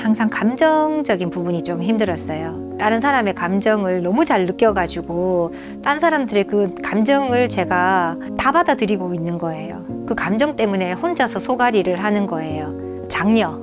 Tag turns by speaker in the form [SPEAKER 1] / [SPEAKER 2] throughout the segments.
[SPEAKER 1] 항상 감정적인 부분이 좀 힘들었어요. 다른 사람의 감정을 너무 잘 느껴가지고 딴 사람들의 그 감정을 제가 다 받아들이고 있는 거예요. 그 감정 때문에 혼자서 소갈이를 하는 거예요. 장녀,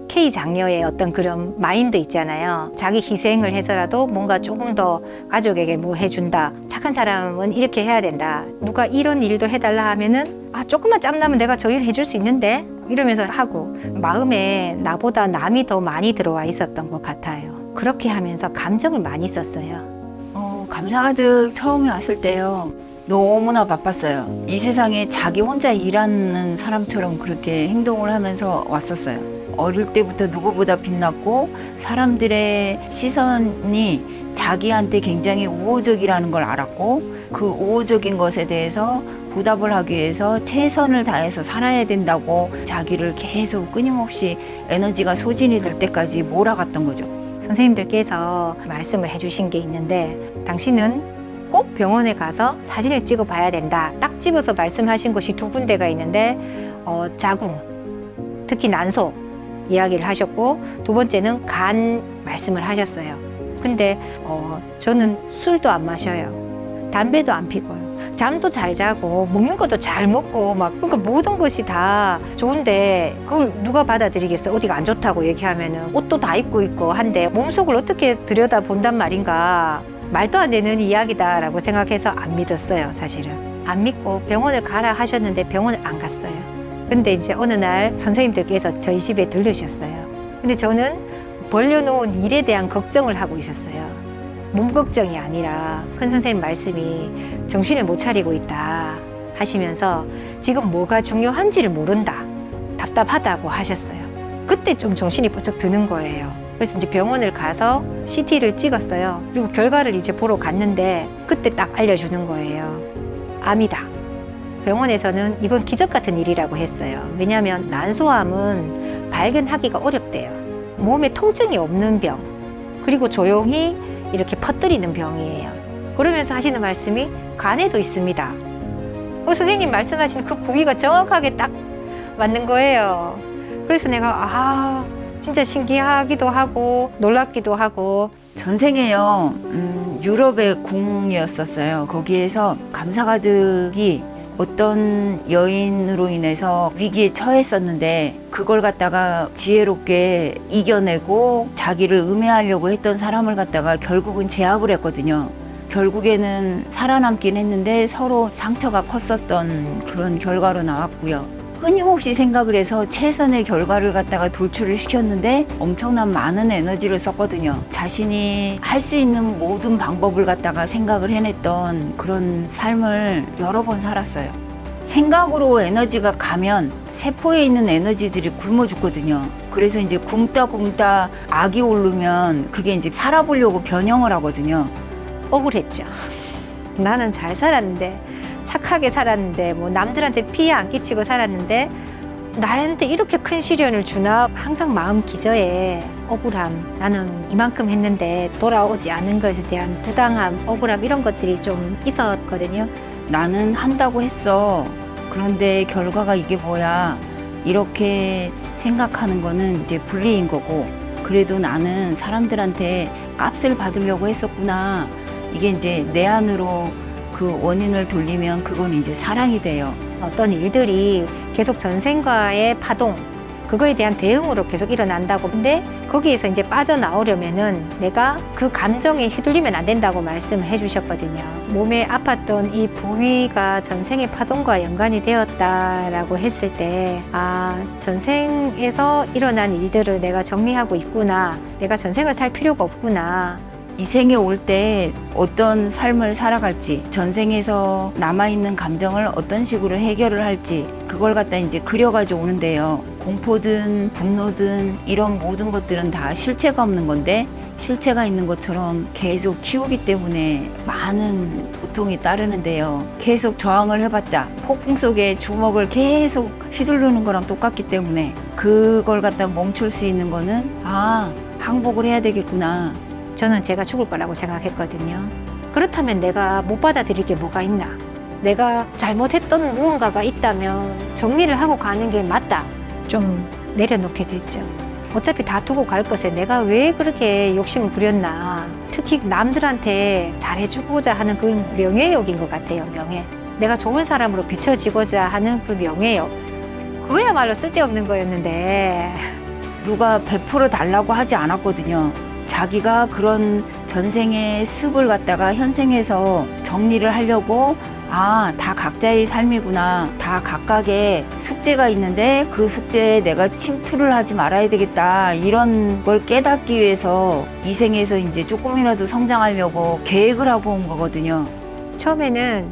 [SPEAKER 1] K 장녀의 어떤 그런 마인드 있잖아요. 자기 희생을 해서라도 뭔가 조금 더 가족에게 뭐 해준다. 착한 사람은 이렇게 해야 된다. 누가 이런 일도 해달라 하면은 아, 조금만 짬나면 내가 저 일 해줄 수 있는데 이러면서 하고, 마음에 나보다 남이 더 많이 들어와 있었던 것 같아요. 그렇게 하면서 감정을 많이 썼어요.
[SPEAKER 2] 감사가득 처음에 왔을 때요, 너무나 바빴어요. 이 세상에 자기 혼자 일하는 사람처럼 그렇게 행동을 하면서 왔었어요. 어릴 때부터 누구보다 빛났고 사람들의 시선이 자기한테 굉장히 우호적이라는 걸 알았고, 그 우호적인 것에 대해서 보답을 하기 위해서 최선을 다해서 살아야 된다고 자기를 계속 끊임없이 에너지가 소진이 될 때까지 몰아갔던 거죠.
[SPEAKER 1] 선생님들께서 말씀을 해주신 게 있는데, 당신은 꼭 병원에 가서 사진을 찍어 봐야 된다. 딱 집어서 말씀하신 것이 두 군데가 있는데, 자궁, 특히 난소 이야기를 하셨고, 두 번째는 간 말씀을 하셨어요. 근데 저는 술도 안 마셔요. 담배도 안 피고요. 잠도 잘 자고 먹는 것도 잘 먹고 막, 그러니까 모든 것이 다 좋은데 그걸 누가 받아들이겠어? 어디가 안 좋다고 얘기하면은 옷도 다 입고 있고 한데 몸속을 어떻게 들여다 본단 말인가. 말도 안 되는 이야기다라고 생각해서 안 믿었어요. 사실은 안 믿고 병원을 가라 하셨는데 병원을 안 갔어요. 근데 이제 어느 날 선생님들께서 저희 집에 들르셨어요. 근데 저는 벌려놓은 일에 대한 걱정을 하고 있었어요. 몸 걱정이 아니라 큰 선생님 말씀이 정신을 못 차리고 있다 하시면서 지금 뭐가 중요한지를 모른다, 답답하다고 하셨어요. 그때 좀 정신이 번쩍 드는 거예요. 그래서 이제 병원을 가서 CT를 찍었어요. 그리고 결과를 이제 보러 갔는데 그때 딱 알려주는 거예요. 암이다. 병원에서는 이건 기적 같은 일이라고 했어요. 왜냐하면 난소암은 발견하기가 어렵대요. 몸에 통증이 없는 병, 그리고 조용히 이렇게 퍼뜨리는 병이에요. 그러면서 하시는 말씀이 간에도 있습니다. 선생님 말씀하신 그 부위가 정확하게 딱 맞는 거예요. 그래서 내가 진짜 신기하기도 하고 놀랍기도 하고.
[SPEAKER 2] 전생에요, 유럽의 궁이었었어요. 거기에서 감사가득이 어떤 여인으로 인해서 위기에 처했었는데 그걸 갖다가 지혜롭게 이겨내고 자기를 음해하려고 했던 사람을 갖다가 결국은 제압을 했거든요. 결국에는 살아남긴 했는데 서로 상처가 컸었던 그런 결과로 나왔고요. 끊임없이 생각을 해서 최선의 결과를 갖다가 돌출을 시켰는데 엄청난 많은 에너지를 썼거든요. 자신이 할 수 있는 모든 방법을 갖다가 생각을 해냈던 그런 삶을 여러 번 살았어요. 생각으로 에너지가 가면 세포에 있는 에너지들이 굶어 죽거든요. 그래서 이제 굶다 악이 오르면 그게 이제 살아보려고 변형을 하거든요.
[SPEAKER 1] 억울했죠. 나는 잘 살았는데, 착하게 살았는데, 뭐 남들한테 피해 안 끼치고 살았는데 나한테 이렇게 큰 시련을 주나. 항상 마음 기저에 억울함, 나는 이만큼 했는데 돌아오지 않은 것에 대한 부당함, 억울함, 이런 것들이 좀 있었거든요.
[SPEAKER 2] 나는 한다고 했어. 그런데 결과가 이게 뭐야. 이렇게 생각하는 거는 이제 불리인 거고, 그래도 나는 사람들한테 값을 받으려고 했었구나. 이게 이제 내 안으로 그 원인을 돌리면 그건 이제 사랑이 돼요.
[SPEAKER 1] 어떤 일들이 계속 전생과의 파동, 그거에 대한 대응으로 계속 일어난다고. 근데 거기에서 이제 빠져나오려면은 내가 그 감정에 휘둘리면 안 된다고 말씀을 해주셨거든요. 몸에 아팠던 이 부위가 전생의 파동과 연관이 되었다라고 했을 때, 전생에서 일어난 일들을 내가 정리하고 있구나. 내가 전생을 살 필요가 없구나.
[SPEAKER 2] 이 생에 올 때 어떤 삶을 살아갈지, 전생에서 남아있는 감정을 어떤 식으로 해결을 할지, 그걸 갖다 이제 그려가지고 오는데요. 공포든 분노든 이런 모든 것들은 다 실체가 없는 건데, 실체가 있는 것처럼 계속 키우기 때문에 많은 고통이 따르는데요. 계속 저항을 해봤자 폭풍 속에 주먹을 계속 휘두르는 거랑 똑같기 때문에 그걸 갖다 멈출 수 있는 거는 항복을 해야 되겠구나.
[SPEAKER 1] 저는 제가 죽을 거라고 생각했거든요. 그렇다면 내가 못 받아들일 게 뭐가 있나? 내가 잘못했던 무언가가 있다면 정리를 하고 가는 게 맞다. 좀 내려놓게 됐죠. 어차피 다 두고 갈 것에 내가 왜 그렇게 욕심을 부렸나. 특히 남들한테 잘해주고자 하는 그 명예욕인 것 같아요. 명예. 내가 좋은 사람으로 비춰지고자 하는 그 명예욕. 그거야말로 쓸데없는 거였는데.
[SPEAKER 2] 누가 100% 달라고 하지 않았거든요. 자기가 그런 전생의 습을 갖다가 현생에서 정리를 하려고 다 각자의 삶이구나. 다 각각의 숙제가 있는데 그 숙제에 내가 침투를 하지 말아야 되겠다. 이런 걸 깨닫기 위해서 이 생에서 이제 조금이라도 성장하려고 계획을 하고 온 거거든요.
[SPEAKER 1] 처음에는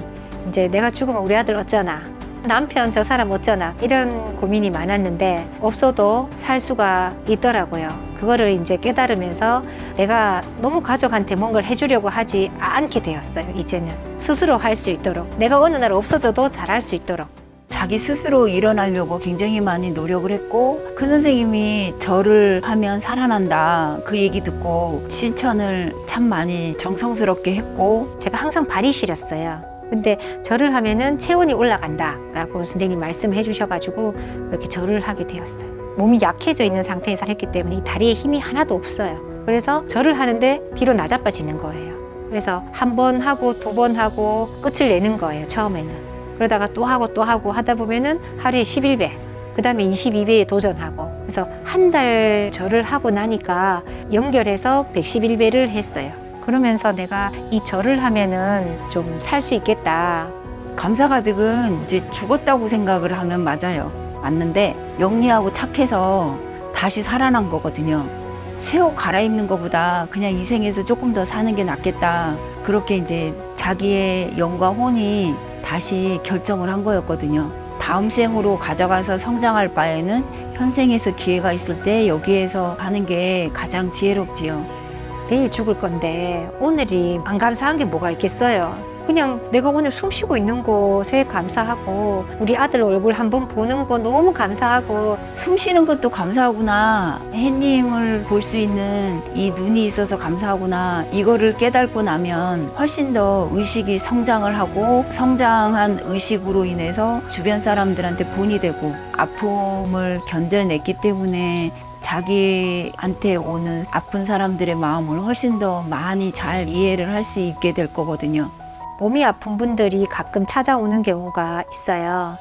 [SPEAKER 1] 이제 내가 죽으면 우리 아들 어쩌나. 남편 저 사람 어쩌나. 이런 고민이 많았는데 없어도 살 수가 있더라고요. 그거를 이제 깨달으면서 내가 너무 가족한테 뭔가를 해주려고 하지 않게 되었어요. 이제는 스스로 할 수 있도록 내가 어느 날 없어져도 잘할 수 있도록
[SPEAKER 2] 자기 스스로 일어나려고 굉장히 많이 노력을 했고 그 선생님이 절을 하면 살아난다 그 얘기 듣고 실천을 참 많이 정성스럽게 했고
[SPEAKER 1] 제가 항상 발이 시렸어요. 근데 절을 하면은 체온이 올라간다 라고 선생님 말씀해 주셔가지고 그렇게 절을 하게 되었어요. 몸이 약해져 있는 상태에서 했기 때문에 이 다리에 힘이 하나도 없어요. 그래서 절을 하는데 뒤로 나자빠지는 거예요. 그래서 한 번 하고 두 번 하고 끝을 내는 거예요. 처음에는. 그러다가 또 하고 하다 보면은 하루에 11배 그 다음에 22배에 도전하고 그래서 한 달 절을 하고 나니까 연결해서 111배를 했어요. 그러면서 내가 이 절을 하면은 좀 살 수 있겠다.
[SPEAKER 2] 감사가득은 이제 죽었다고 생각을 하면 맞아요. 맞는데 영리하고 착해서 다시 살아난 거거든요. 새 옷 갈아입는 것보다 그냥 이 생에서 조금 더 사는 게 낫겠다. 그렇게 이제 자기의 영과 혼이 다시 결정을 한 거였거든요. 다음 생으로 가져가서 성장할 바에는 현생에서 기회가 있을 때 여기에서 하는 게 가장 지혜롭지요.
[SPEAKER 1] 내일 죽을 건데 오늘이 안 감사한 게 뭐가 있겠어요. 그냥 내가 오늘 숨 쉬고 있는 곳에 감사하고 우리 아들 얼굴 한번 보는 거 너무 감사하고
[SPEAKER 2] 숨 쉬는 것도 감사하구나. 햇님을 볼 수 있는 이 눈이 있어서 감사하구나. 이거를 깨닫고 나면 훨씬 더 의식이 성장을 하고 성장한 의식으로 인해서 주변 사람들한테 본이 되고 아픔을 견뎌냈기 때문에 자기한테 오는 아픈 사람들의 마음을 훨씬 더 많이 잘 이해를 할 수 있게 될 거거든요.
[SPEAKER 1] 몸이 아픈 분들이 가끔 찾아오는 경우가 있어요.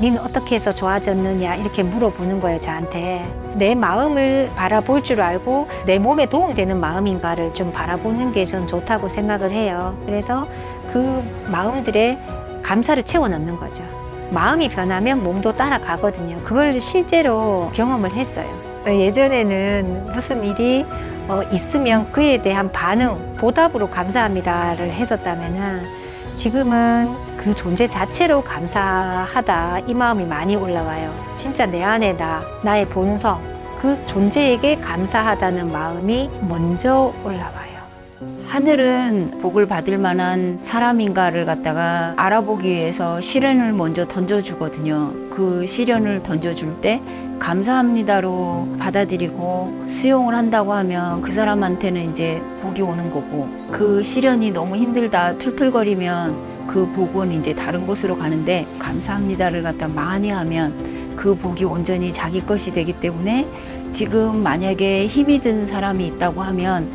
[SPEAKER 1] 닌 어떻게 해서 좋아졌느냐 이렇게 물어보는 거예요. 저한테. 내 마음을 바라볼 줄 알고 내 몸에 도움되는 마음인가를 좀 바라보는 게 전 좋다고 생각을 해요. 그래서 그 마음들의 감사를 채워 넣는 거죠. 마음이 변하면 몸도 따라가거든요. 그걸 실제로 경험을 했어요. 예전에는 무슨 일이 있으면 그에 대한 반응, 보답으로 감사합니다를 했었다면은 지금은 그 존재 자체로 감사하다 이 마음이 많이 올라와요. 진짜 내 안에 나의 본성, 그 존재에게 감사하다는 마음이 먼저 올라와요.
[SPEAKER 2] 하늘은 복을 받을 만한 사람인가를 갖다가 알아보기 위해서 시련을 먼저 던져주거든요. 그 시련을 던져줄 때 감사합니다로 받아들이고 수용을 한다고 하면 그 사람한테는 이제 복이 오는 거고 그 시련이 너무 힘들다 툴툴거리면 그 복은 이제 다른 곳으로 가는데 감사합니다를 갖다 많이 하면 그 복이 온전히 자기 것이 되기 때문에 지금 만약에 힘이 든 사람이 있다고 하면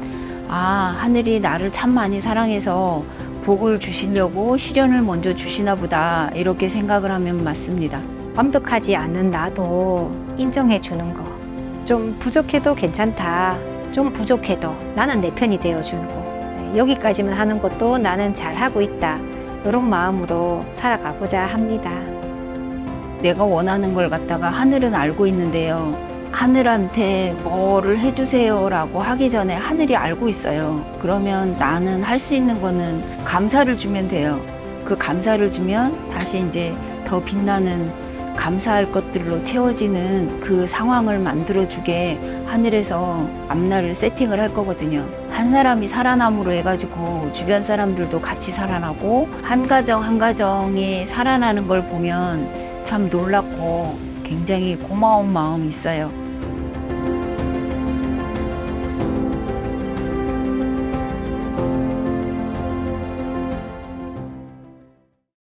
[SPEAKER 2] 하늘이 나를 참 많이 사랑해서 복을 주시려고 시련을 먼저 주시나 보다 이렇게 생각을 하면 맞습니다.
[SPEAKER 1] 완벽하지 않은 나도 인정해 주는 거. 좀 부족해도 괜찮다. 좀 부족해도 나는 내 편이 되어주고 여기까지만 하는 것도 나는 잘하고 있다. 이런 마음으로 살아가고자 합니다.
[SPEAKER 2] 내가 원하는 걸 갖다가 하늘은 알고 있는데요. 하늘한테 뭐를 해주세요라고 하기 전에 하늘이 알고 있어요. 그러면 나는 할 수 있는 거는 감사를 주면 돼요. 그 감사를 주면 다시 이제 더 빛나는 감사할 것들로 채워지는 그 상황을 만들어주게 하늘에서 앞날을 세팅을 할 거거든요. 한 사람이 살아남으로 해가지고 주변 사람들도 같이 살아나고 한 가정 한 가정이 살아나는 걸 보면 참 놀랍고 굉장히 고마운 마음이 있어요.